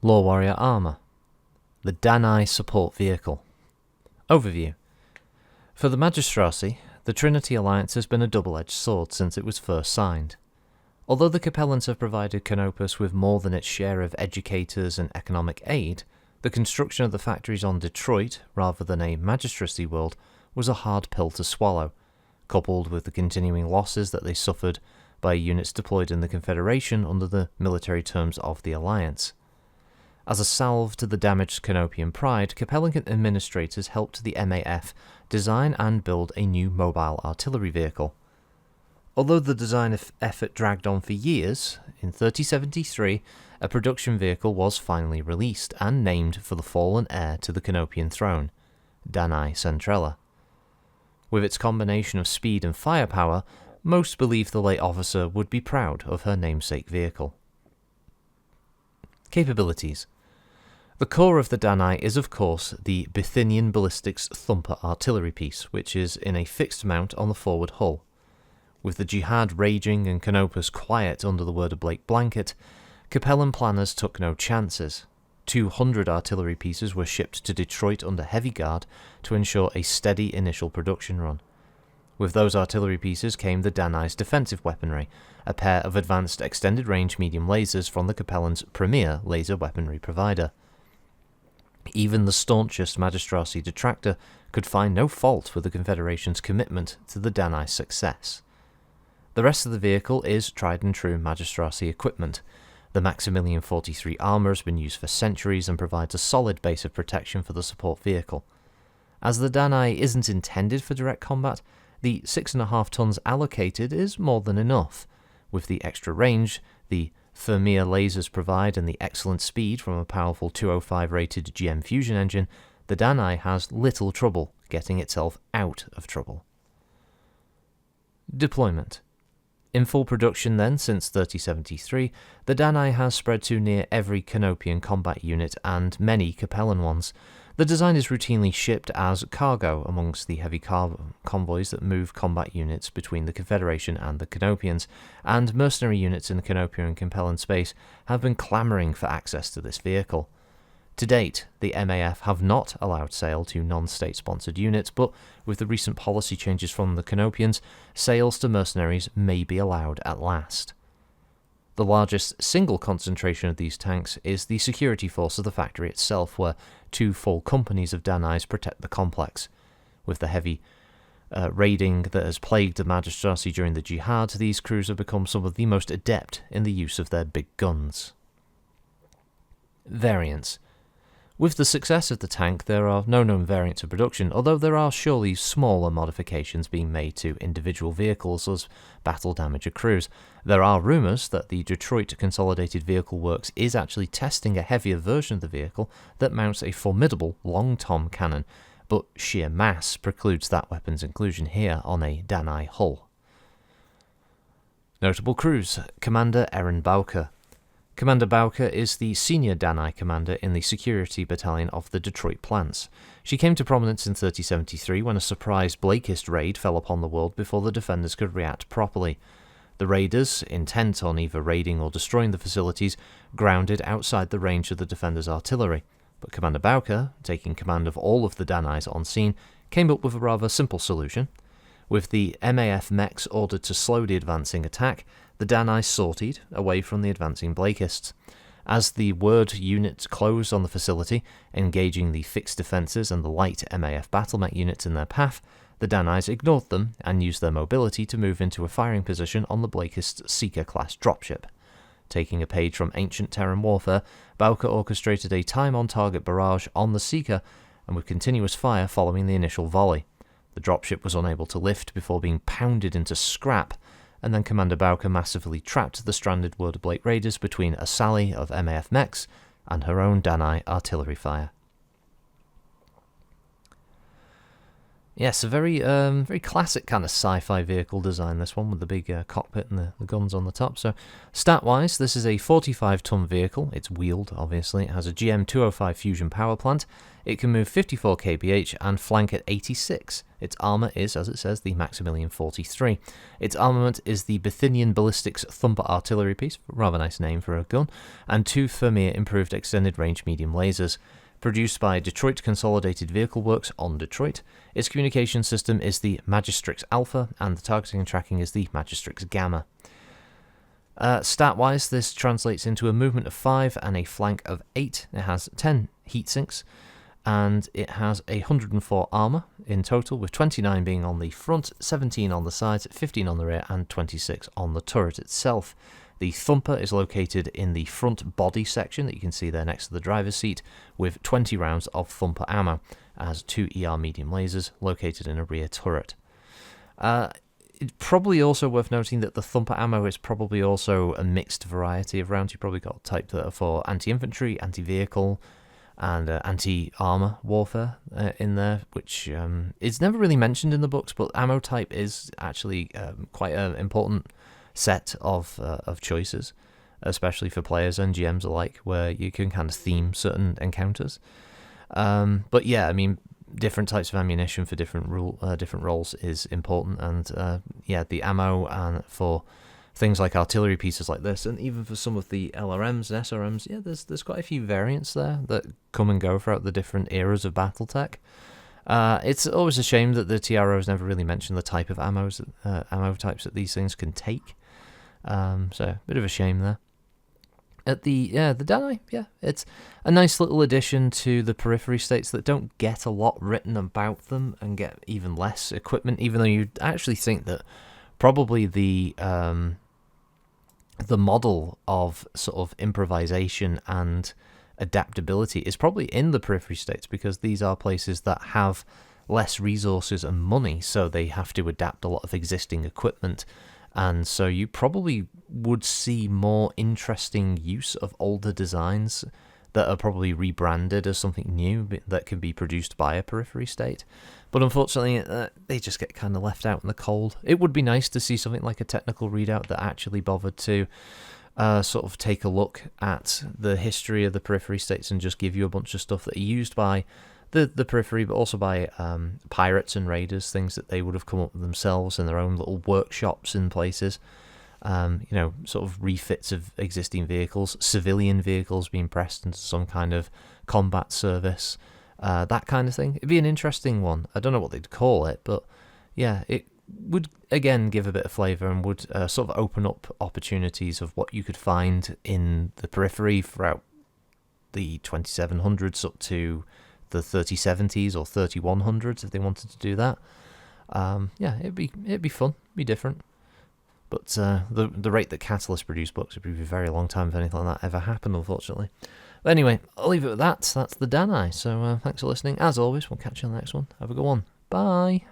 LoreWarrior Armour. The Danai Support Vehicle. Overview. For the Magistracy, the Trinity Alliance has been a double-edged sword since it was first signed. Although the Capellans have provided Canopus with more than its share of educators and economic aid, the construction of the factories on Detroit, rather than a magistracy world, was a hard pill to swallow, coupled with the continuing losses that they suffered by units deployed in the Confederation under the military terms of the Alliance. As a salve to the damaged Canopian pride, Capellan administrators helped the MAF design and build a new mobile artillery vehicle. Although the design effort dragged on for years, in 3073 a production vehicle was finally released and named for the fallen heir to the Canopian throne, Danai Centrella. With its combination of speed and firepower, most believe the late officer would be proud of her namesake vehicle. Capabilities. The core of the Danai is of course the Bithynian Ballistics Thumper artillery piece, which is in a fixed mount on the forward hull. With the jihad raging and Canopus quiet under the Word of Blake blanket, Capellan planners took no chances. 200 artillery pieces were shipped to Detroit under heavy guard to ensure a steady initial production run. With those artillery pieces came the Danai's defensive weaponry, a pair of advanced extended-range medium lasers from the Capellan's premier laser weaponry provider. Even the staunchest Magistracy detractor could find no fault with the Confederation's commitment to the Danai's success. The rest of the vehicle is tried-and-true Magistracy equipment. The Maximilian 43 armour has been used for centuries and provides a solid base of protection for the support vehicle. As the Danai isn't intended for direct combat, the 6.5 tons allocated is more than enough. With the extra range the Thermia lasers provide and the excellent speed from a powerful 205 rated GM fusion engine, the Danai has little trouble getting itself out of trouble. Deployment. In full production then since 3073, the Danai has spread to near every Canopian combat unit and many Capellan ones. The design is routinely shipped as cargo amongst the heavy convoys that move combat units between the Confederation and the Canopians, and mercenary units in the Canopian and Capellan space have been clamouring for access to this vehicle. To date, the MAF have not allowed sale to non-state-sponsored units, but with the recent policy changes from the Canopians, sales to mercenaries may be allowed at last. The largest single concentration of these tanks is the security force of the factory itself, where 2 full companies of Danais protect the complex. With the heavy raiding that has plagued the Magistracy during the Jihad, these crews have become some of the most adept in the use of their big guns. Variants. With the success of the tank, there are no known variants of production, although there are surely smaller modifications being made to individual vehicles as battle damage accrues. There are rumours that the Detroit Consolidated Vehicle Works is actually testing a heavier version of the vehicle that mounts a formidable long-tom cannon, but sheer mass precludes that weapon's inclusion here on a Danai hull. Notable crews. Commander Erin Bowker. Commander Bowker is the senior Danai commander in the security battalion of the Detroit plants. She came to prominence in 3073 when a surprise Blakist raid fell upon the world before the defenders could react properly. The raiders, intent on either raiding or destroying the facilities, grounded outside the range of the defenders' artillery, but Commander Bowker, taking command of all of the Danais on scene, came up with a rather simple solution. With the MAF mechs ordered to slow the advancing attack, the Danai sortied away from the advancing Blakists. As the Word units closed on the facility, engaging the fixed defences and the light MAF battlemech units in their path, the Danais ignored them and used their mobility to move into a firing position on the Blakist Seeker-class dropship. Taking a page from ancient Terran warfare, Bowker orchestrated a time-on-target barrage on the Seeker, and with continuous fire following the initial volley. The dropship was unable to lift before being pounded into scrap, and then Commander Bowker massively trapped the stranded Word of Blake raiders between a sally of MAF mechs and her own Danai artillery fire. Yes, a very classic kind of sci-fi vehicle design, this one, with the big cockpit and the guns on the top. So, stat-wise, this is a 45-ton vehicle. It's wheeled, obviously. It has a GM205 fusion power plant. It can move 54 kph and flank at 86. Its armour is, as it says, the Maximilian 43. Its armament is the Bithynian Ballistics Thumper artillery piece, rather nice name for a gun, and 2 Vermeer improved extended range medium lasers. Produced by Detroit Consolidated Vehicle Works on Detroit. Its communication system is the Magistrix Alpha, and the targeting and tracking is the Magistrix Gamma. Stat-wise, this translates into a movement of 5 and a flank of 8. It has 10 heat sinks, and it has 104 armour in total, with 29 being on the front, 17 on the sides, 15 on the rear, and 26 on the turret itself. The Thumper is located in the front body section that you can see there next to the driver's seat, with 20 rounds of Thumper ammo, as 2 ER medium lasers located in a rear turret. It's probably also worth noting that the Thumper ammo is probably also a mixed variety of rounds. You've probably got type that are for anti-infantry, anti-vehicle, and anti-armor warfare in there, which is never really mentioned in the books, but ammo type is actually quite an important set of choices, especially for players and GMs alike, where you can kind of theme certain encounters. But yeah, I mean, different types of ammunition for different roles is important, and yeah, the ammo and for things like artillery pieces like this, and even for some of the LRMs and SRMs, yeah, there's quite a few variants there that come and go throughout the different eras of BattleTech. It's always a shame that the TROs never really mention the type of ammo types that these things can take. So a bit of a shame there. At the Danai, yeah, it's a nice little addition to the Periphery states that don't get a lot written about them and get even less equipment, even though you'd actually think that probably the model of sort of improvisation and adaptability is probably in the Periphery states, because these are places that have less resources and money, so they have to adapt a lot of existing equipment, and so you probably would see more interesting use of older designs that are probably rebranded as something new that can be produced by a Periphery state. But unfortunately, they just get kind of left out in the cold. It would be nice to see something like a technical readout that actually bothered to sort of take a look at the history of the Periphery states and just give you a bunch of stuff that are used by the Periphery, but also by pirates and raiders, things that they would have come up with themselves in their own little workshops in places. Sort of refits of existing vehicles, civilian vehicles being pressed into some kind of combat service, that kind of thing. It'd be an interesting one. I don't know what they'd call it, but yeah, it would again give a bit of flavour and would sort of open up opportunities of what you could find in the Periphery throughout the 2700s up to the 3070s or 3100s if they wanted to do that. Yeah, it'd be fun, it'd be different. But the rate that Catalyst produce books would be a very long time if anything like that ever happened, unfortunately. But anyway, I'll leave it at that. That's the Danai. So thanks for listening. As always, we'll catch you on the next one. Have a good one. Bye.